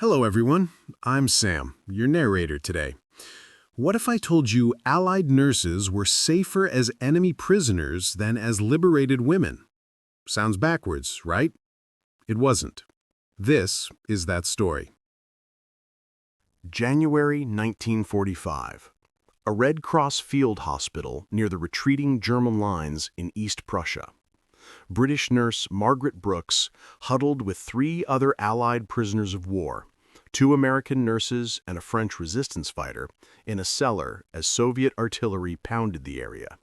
Hello, everyone. I'm Sam, your narrator today. What if I told you Allied nurses were safer as enemy prisoners than as liberated women? Sounds backwards, right? It wasn't. This is that story. January 1945. A Red Cross field hospital near the retreating German lines in East Prussia. British nurse Margaret Bowes huddled with 3 other Allied prisoners of war, 2 American nurses and a French resistance fighter, in a cellar as Soviet artillery pounded the area.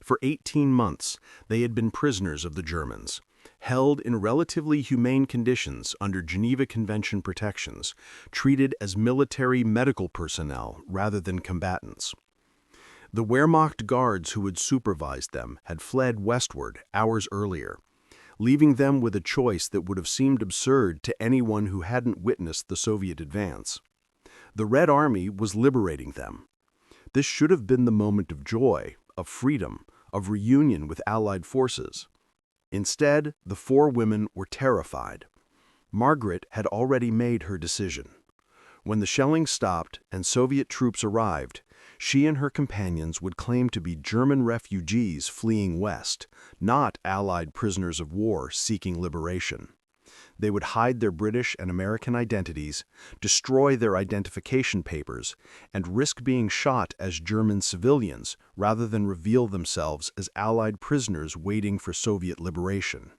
For 18 months, they had been prisoners of the Germans, held in relatively humane conditions under Geneva Convention protections, treated as military medical personnel rather than combatants. The Wehrmacht guards who had supervised them had fled westward hours earlier, leaving them with a choice that would have seemed absurd to anyone who hadn't witnessed the Soviet advance. The Red Army was liberating them. This should have been the moment of joy, of freedom, of reunion with Allied forces. Instead, the 4 women were terrified. Margaret had already made her decision. When the shelling stopped and Soviet troops arrived, she and her companions would claim to be German refugees fleeing west, not Allied prisoners of war seeking liberation. They would hide their British and American identities, destroy their identification papers, and risk being shot as German civilians rather than reveal themselves as Allied prisoners waiting for Soviet liberation.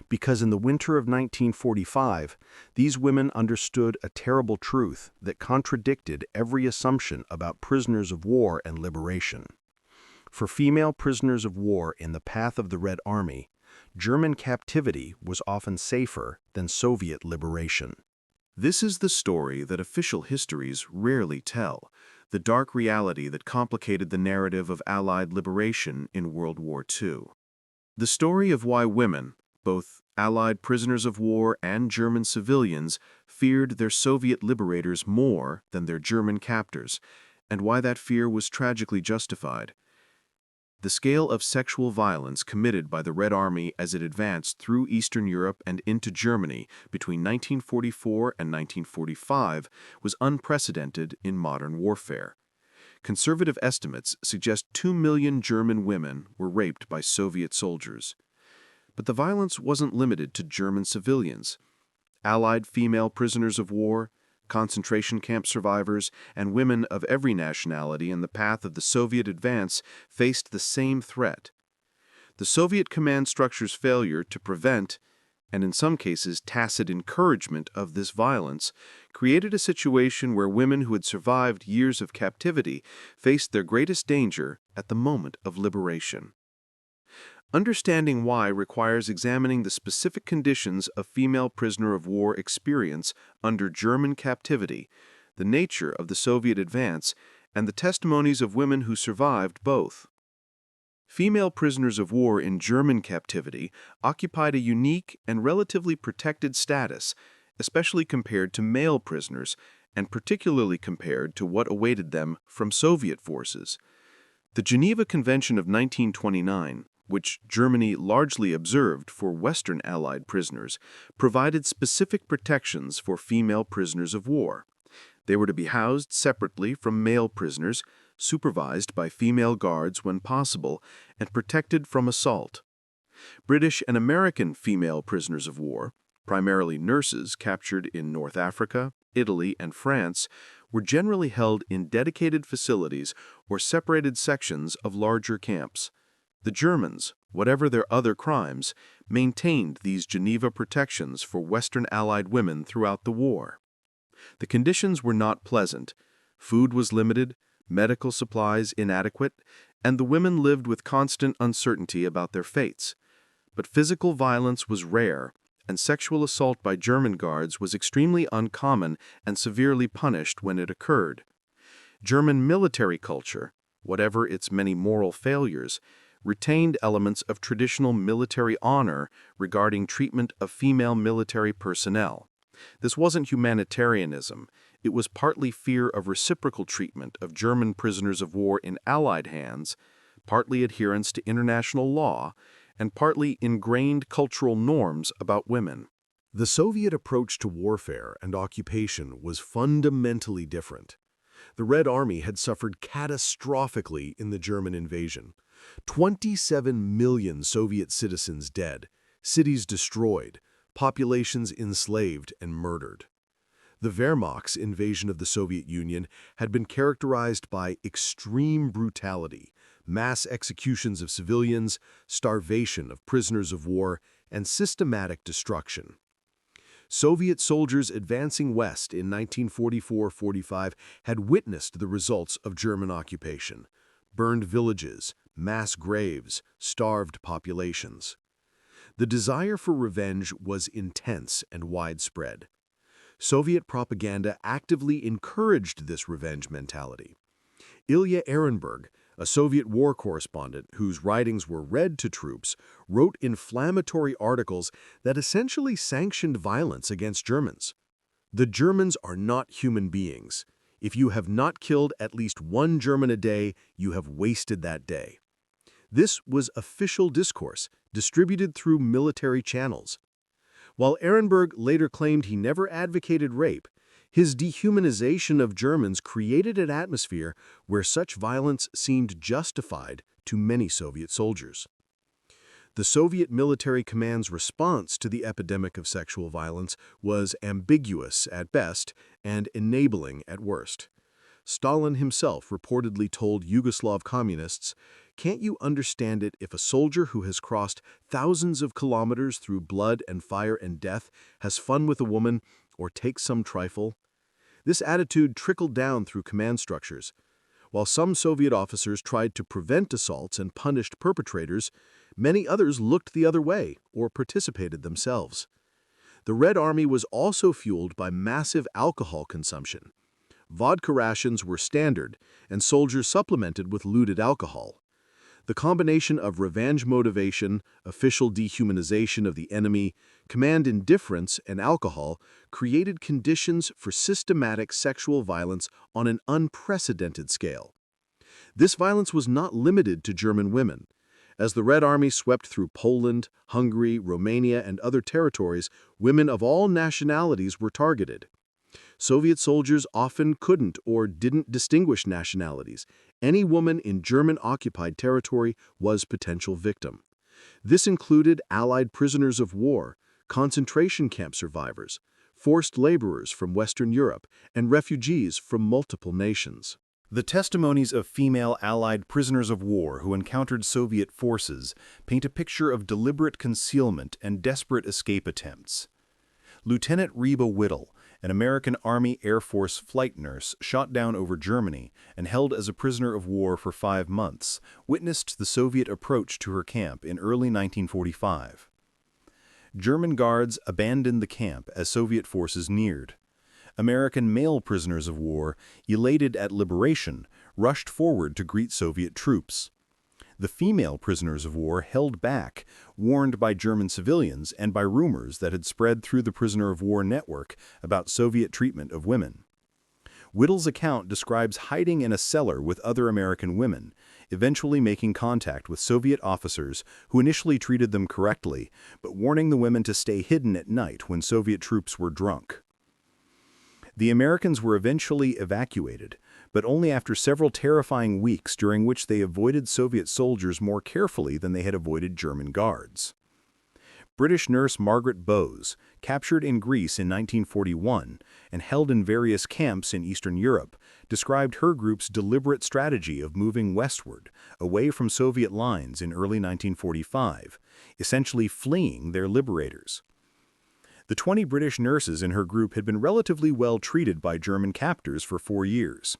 Because in the winter of 1945, these women understood a terrible truth that contradicted every assumption about prisoners of war and liberation. For female prisoners of war in the path of the Red Army, German captivity was often safer than Soviet liberation. This is the story that official histories rarely tell, the dark reality that complicated the narrative of Allied liberation in World War II. The story of why women, both Allied prisoners of war and German civilians, feared their Soviet liberators more than their German captors, and why that fear was tragically justified. The scale of sexual violence committed by the Red Army as it advanced through Eastern Europe and into Germany between 1944 and 1945 was unprecedented in modern warfare. Conservative estimates suggest 2 million German women were raped by Soviet soldiers. But the violence wasn't limited to German civilians. Allied female prisoners of war, concentration camp survivors, and women of every nationality in the path of the Soviet advance faced the same threat. The Soviet command structure's failure to prevent, and in some cases tacit encouragement of this violence, created a situation where women who had survived years of captivity faced their greatest danger at the moment of liberation. Understanding why requires examining the specific conditions of female prisoner of war experience under German captivity, the nature of the Soviet advance, and the testimonies of women who survived both. Female prisoners of war in German captivity occupied a unique and relatively protected status, especially compared to male prisoners, and particularly compared to what awaited them from Soviet forces. The Geneva Convention of 1929, which Germany largely observed for Western Allied prisoners, provided specific protections for female prisoners of war. They were to be housed separately from male prisoners, supervised by female guards when possible, and protected from assault. British and American female prisoners of war, primarily nurses captured in North Africa, Italy, and France, were generally held in dedicated facilities or separated sections of larger camps. The Germans, whatever their other crimes, maintained these Geneva protections for Western Allied women throughout the war. The conditions were not pleasant. Food was limited, medical supplies inadequate, and the women lived with constant uncertainty about their fates. But physical violence was rare, and sexual assault by German guards was extremely uncommon and severely punished when it occurred. German military culture, whatever its many moral failures, retained elements of traditional military honor regarding treatment of female military personnel. This wasn't humanitarianism. It was partly fear of reciprocal treatment of German prisoners of war in Allied hands, partly adherence to international law, and partly ingrained cultural norms about women. The Soviet approach to warfare and occupation was fundamentally different. The Red Army had suffered catastrophically in the German invasion. 27 million Soviet citizens dead, cities destroyed, populations enslaved and murdered. The Wehrmacht's invasion of the Soviet Union had been characterized by extreme brutality, mass executions of civilians, starvation of prisoners of war, and systematic destruction. Soviet soldiers advancing west in 1944-45 had witnessed the results of German occupation: burned villages, mass graves, starved populations. The desire for revenge was intense and widespread. Soviet propaganda actively encouraged this revenge mentality. Ilya Ehrenberg, a Soviet war correspondent whose writings were read to troops, wrote inflammatory articles that essentially sanctioned violence against Germans. "The Germans are not human beings. If you have not killed at least one German a day, you have wasted that day." This was official discourse, distributed through military channels. While Ehrenberg later claimed he never advocated rape, his dehumanization of Germans created an atmosphere where such violence seemed justified to many Soviet soldiers. The Soviet military command's response to the epidemic of sexual violence was ambiguous at best and enabling at worst. Stalin himself reportedly told Yugoslav communists, "Can't you understand it if a soldier who has crossed thousands of kilometers through blood and fire and death has fun with a woman or takes some trifle?" This attitude trickled down through command structures. While some Soviet officers tried to prevent assaults and punished perpetrators, many others looked the other way or participated themselves. The Red Army was also fueled by massive alcohol consumption. Vodka rations were standard, and soldiers supplemented with looted alcohol. The combination of revenge motivation, official dehumanization of the enemy, command indifference, and alcohol created conditions for systematic sexual violence on an unprecedented scale. This violence was not limited to German women. As the Red Army swept through Poland, Hungary, Romania, and other territories, women of all nationalities were targeted. Soviet soldiers often couldn't or didn't distinguish nationalities. Any woman in German-occupied territory was potential victim. This included Allied prisoners of war, concentration camp survivors, forced laborers from Western Europe, and refugees from multiple nations. The testimonies of female Allied prisoners of war who encountered Soviet forces paint a picture of deliberate concealment and desperate escape attempts. Lieutenant Reba Whittle, an American Army Air Force flight nurse shot down over Germany and held as a prisoner of war for 5 months, witnessed the Soviet approach to her camp in early 1945. German guards abandoned the camp as Soviet forces neared. American male prisoners of war, elated at liberation, rushed forward to greet Soviet troops. The female prisoners of war held back, warned by German civilians and by rumors that had spread through the prisoner of war network about Soviet treatment of women. Whittle's account describes hiding in a cellar with other American women, eventually making contact with Soviet officers who initially treated them correctly, but warning the women to stay hidden at night when Soviet troops were drunk. The Americans were eventually evacuated, but only after several terrifying weeks during which they avoided Soviet soldiers more carefully than they had avoided German guards. British nurse Margaret Bowes, captured in Greece in 1941 and held in various camps in Eastern Europe, described her group's deliberate strategy of moving westward, away from Soviet lines in early 1945, essentially fleeing their liberators. The 20 British nurses in her group had been relatively well treated by German captors for 4 years.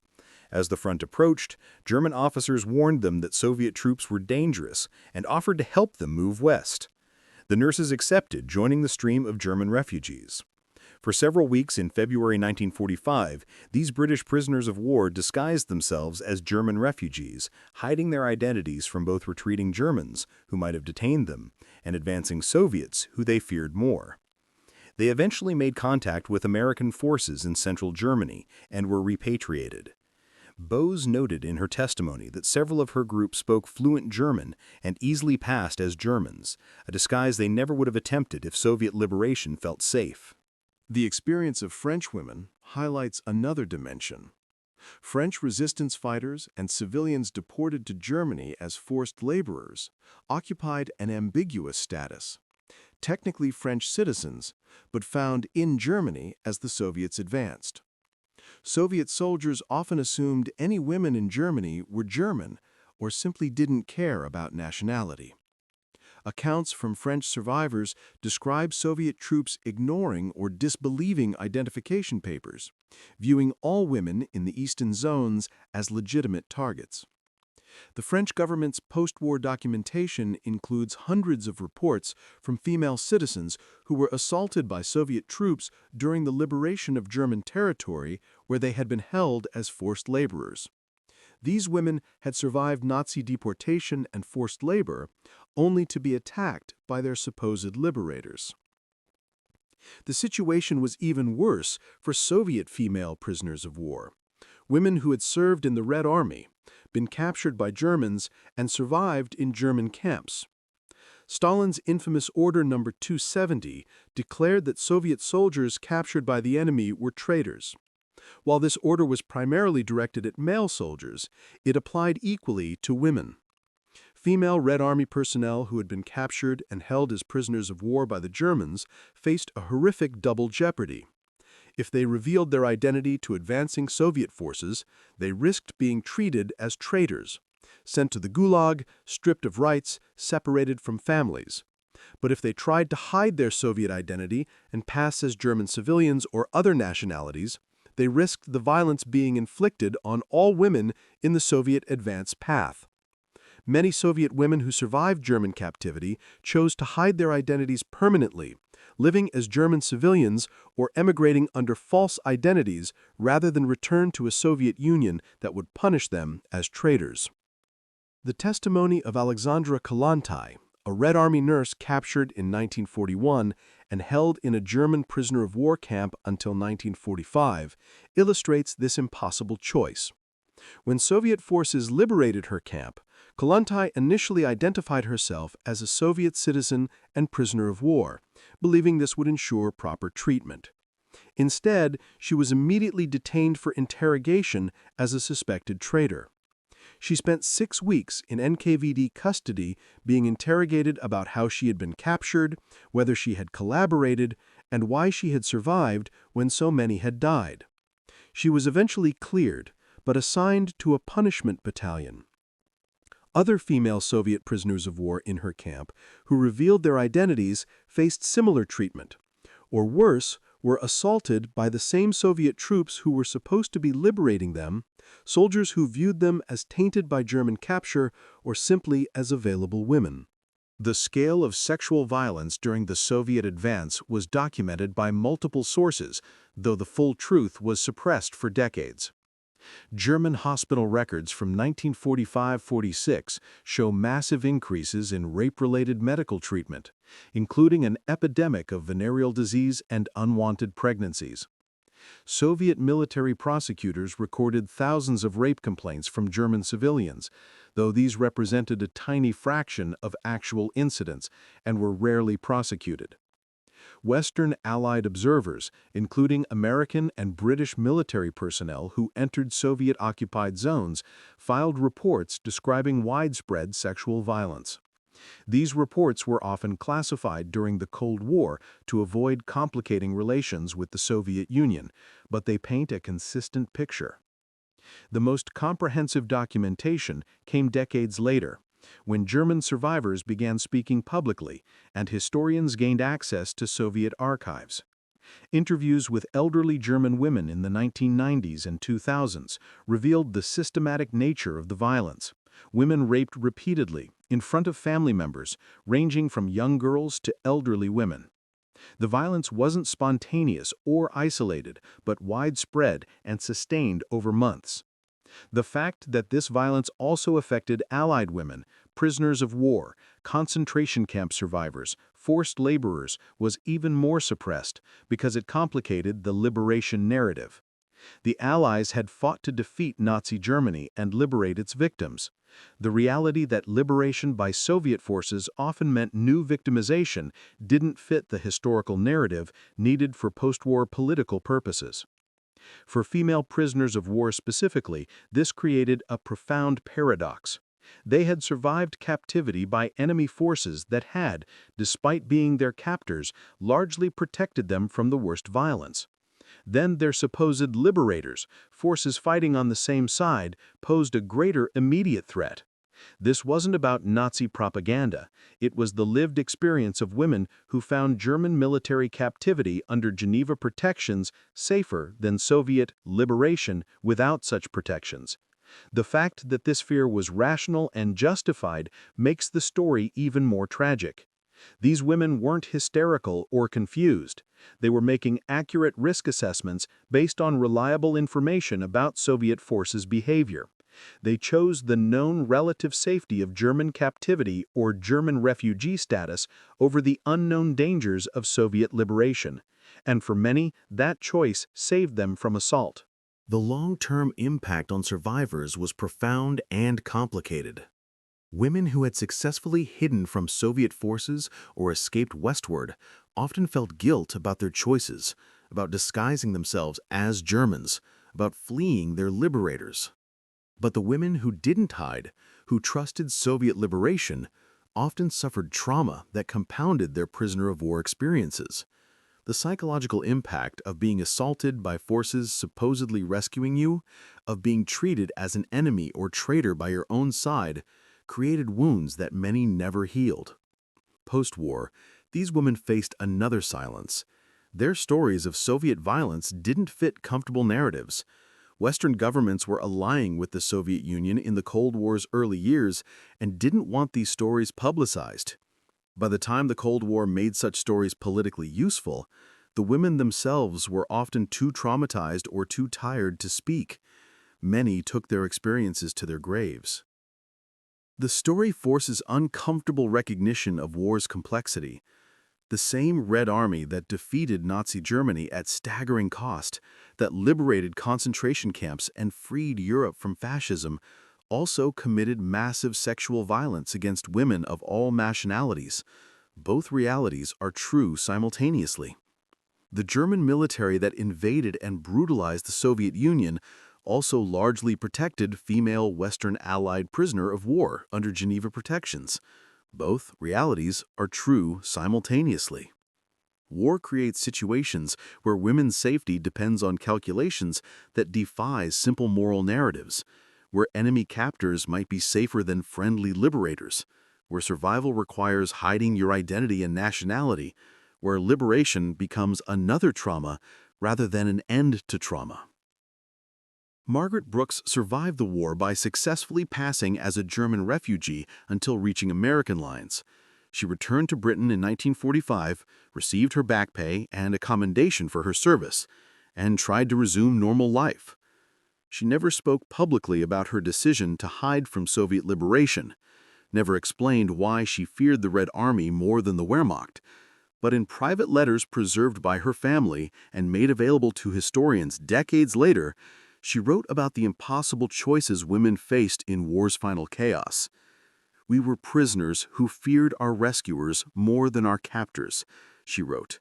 As the front approached, German officers warned them that Soviet troops were dangerous and offered to help them move west. The nurses accepted, joining the stream of German refugees. For several weeks in February 1945, these British prisoners of war disguised themselves as German refugees, hiding their identities from both retreating Germans, who might have detained them, and advancing Soviets, who they feared more. They eventually made contact with American forces in central Germany and were repatriated. Bowes noted in her testimony that several of her group spoke fluent German and easily passed as Germans, a disguise they never would have attempted if Soviet liberation felt safe. The experience of French women highlights another dimension. French resistance fighters and civilians deported to Germany as forced laborers occupied an ambiguous status. Technically French citizens, but found in Germany as the Soviets advanced. Soviet soldiers often assumed any women in Germany were German or simply didn't care about nationality. Accounts from French survivors describe Soviet troops ignoring or disbelieving identification papers, viewing all women in the eastern zones as legitimate targets. The French government's post-war documentation includes hundreds of reports from female citizens who were assaulted by Soviet troops during the liberation of German territory where they had been held as forced laborers. These women had survived Nazi deportation and forced labor, only to be attacked by their supposed liberators. The situation was even worse for Soviet female prisoners of war, women who had served in the Red Army, been captured by Germans, and survived in German camps. Stalin's infamous Order No. 270 declared that Soviet soldiers captured by the enemy were traitors. While this order was primarily directed at male soldiers, it applied equally to women. Female Red Army personnel who had been captured and held as prisoners of war by the Germans faced a horrific double jeopardy. If they revealed their identity to advancing Soviet forces, they risked being treated as traitors, sent to the Gulag, stripped of rights, separated from families. But if they tried to hide their Soviet identity and pass as German civilians or other nationalities, they risked the violence being inflicted on all women in the Soviet advance path. Many Soviet women who survived German captivity chose to hide their identities permanently, living as German civilians or emigrating under false identities rather than return to a Soviet Union that would punish them as traitors. The testimony of Alexandra Kollontai, a Red Army nurse captured in 1941 and held in a German prisoner of war camp until 1945, illustrates this impossible choice. When Soviet forces liberated her camp, Kollontai initially identified herself as a Soviet citizen and prisoner of war, believing this would ensure proper treatment. Instead, she was immediately detained for interrogation as a suspected traitor. She spent 6 weeks in NKVD custody being interrogated about how she had been captured, whether she had collaborated, and why she had survived when so many had died. She was eventually cleared, but assigned to a punishment battalion. Other female Soviet prisoners of war in her camp who revealed their identities faced similar treatment, or worse, were assaulted by the same Soviet troops who were supposed to be liberating them, soldiers who viewed them as tainted by German capture or simply as available women. The scale of sexual violence during the Soviet advance was documented by multiple sources, though the full truth was suppressed for decades. German hospital records from 1945-46 show massive increases in rape-related medical treatment, including an epidemic of venereal disease and unwanted pregnancies. Soviet military prosecutors recorded thousands of rape complaints from German civilians, though these represented a tiny fraction of actual incidents and were rarely prosecuted. Western Allied observers, including American and British military personnel who entered Soviet-occupied zones, filed reports describing widespread sexual violence. These reports were often classified during the Cold War to avoid complicating relations with the Soviet Union, but they paint a consistent picture. The most comprehensive documentation came decades later, when German survivors began speaking publicly and historians gained access to Soviet archives. Interviews with elderly German women in the 1990s and 2000s revealed the systematic nature of the violence. Women raped repeatedly, in front of family members, ranging from young girls to elderly women. The violence wasn't spontaneous or isolated, but widespread and sustained over months. The fact that this violence also affected Allied women, prisoners of war, concentration camp survivors, forced laborers was even more suppressed because it complicated the liberation narrative. The Allies had fought to defeat Nazi Germany and liberate its victims. The reality that liberation by Soviet forces often meant new victimization didn't fit the historical narrative needed for post-war political purposes. For female prisoners of war specifically, this created a profound paradox. They had survived captivity by enemy forces that had, despite being their captors, largely protected them from the worst violence. Then their supposed liberators, forces fighting on the same side, posed a greater immediate threat. This wasn't about Nazi propaganda. It was the lived experience of women who found German military captivity under Geneva protections safer than Soviet liberation without such protections. The fact that this fear was rational and justified makes the story even more tragic. These women weren't hysterical or confused. They were making accurate risk assessments based on reliable information about Soviet forces' behavior. They chose the known relative safety of German captivity or German refugee status over the unknown dangers of Soviet liberation. And for many, that choice saved them from assault. The long-term impact on survivors was profound and complicated. Women who had successfully hidden from Soviet forces or escaped westward often felt guilt about their choices, about disguising themselves as Germans, about fleeing their liberators. But the women who didn't hide, who trusted Soviet liberation, often suffered trauma that compounded their prisoner of war experiences. The psychological impact of being assaulted by forces supposedly rescuing you, of being treated as an enemy or traitor by your own side, created wounds that many never healed. Post-war, these women faced another silence. Their stories of Soviet violence didn't fit comfortable narratives. Western governments were allying with the Soviet Union in the Cold War's early years and didn't want these stories publicized. By the time the Cold War made such stories politically useful, the women themselves were often too traumatized or too tired to speak. Many took their experiences to their graves. The story forces uncomfortable recognition of war's complexity. The same Red Army that defeated Nazi Germany at staggering cost, that liberated concentration camps and freed Europe from fascism, also committed massive sexual violence against women of all nationalities. Both realities are true simultaneously. The German military that invaded and brutalized the Soviet Union also largely protected female Western Allied prisoner of war under Geneva protections. Both realities are true simultaneously. War creates situations where women's safety depends on calculations that defy simple moral narratives, where enemy captors might be safer than friendly liberators, where survival requires hiding your identity and nationality, where liberation becomes another trauma rather than an end to trauma. Margaret Brooks survived the war by successfully passing as a German refugee until reaching American lines. She returned to Britain in 1945, received her back pay and a commendation for her service, and tried to resume normal life. She never spoke publicly about her decision to hide from Soviet liberation, never explained why she feared the Red Army more than the Wehrmacht, but in private letters preserved by her family and made available to historians decades later, she wrote about the impossible choices women faced in war's final chaos. "We were prisoners who feared our rescuers more than our captors," she wrote.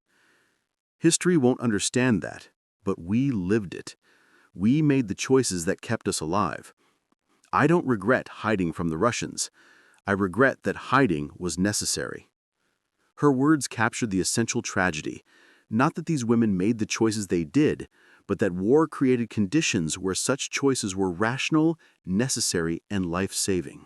"History won't understand that, but we lived it. We made the choices that kept us alive. I don't regret hiding from the Russians. I regret that hiding was necessary." Her words captured the essential tragedy, not that these women made the choices they did, but that war created conditions where such choices were rational, necessary, and life-saving.